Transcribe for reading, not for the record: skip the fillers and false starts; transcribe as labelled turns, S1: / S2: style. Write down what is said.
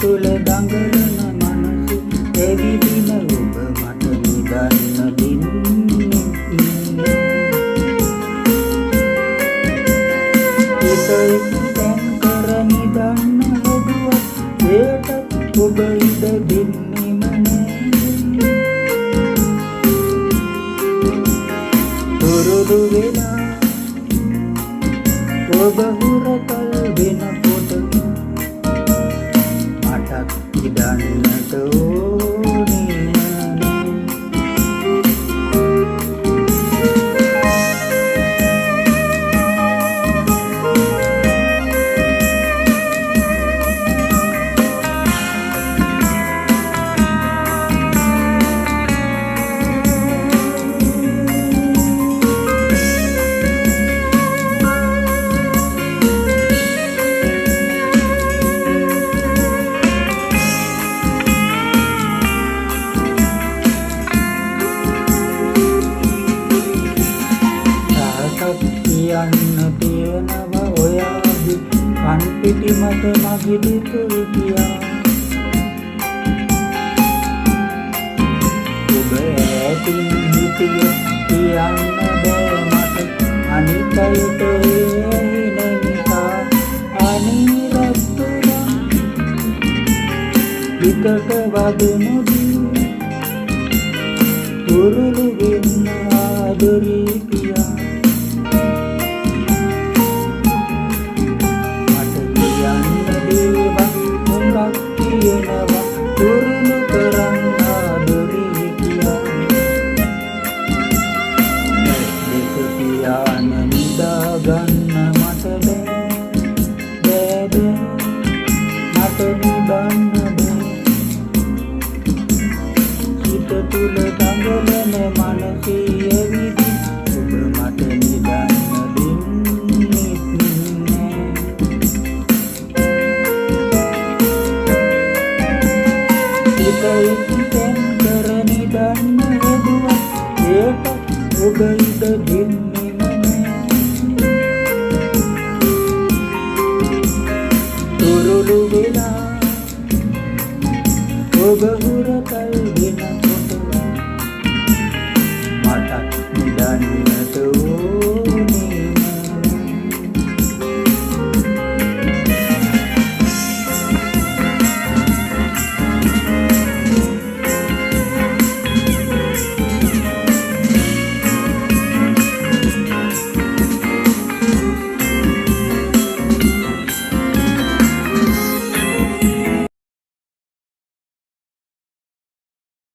S1: තුල දඟලන මනස එවිදින ඔබ මට නිදන්න දෙන්නේ ඉතෙන් කර නිදන්න හදුවත් ඒට ඔබ ඉඩ දෙන්නෙම නෑ තුරුදු වෙලා ඔබ හුරතල් වෙනකොට මටත් ඉඩන්නට ඕනේ කියන්න තියෙනවා ඔයාගේ කන් පිටි මත මගේ දෙතුල් කියා ඔබ ඇතින් හිටිය කියන්න බෑ මට අනිත් අයට ඇහෙන නිසා අනිරත්තුරා හිතට වදනොදී තුරුළු වෙන්න ආදරේ කියා කියනවා තුරුළු කරන්න ආදරේ කියා දෙක පියාන නිදාගන්න මට බෑ මට නිදන්න බෑ හිත තුල දඟලන මනසේ ඇවිදින් ඔබ මට නිදන්න දෙන්නේ ඉතෙන් කර නිදන්න හදුවත් ඒට ඔබ ඉඩ දෙන්නෙම නෑ තුරුළු වෙලා ඔබ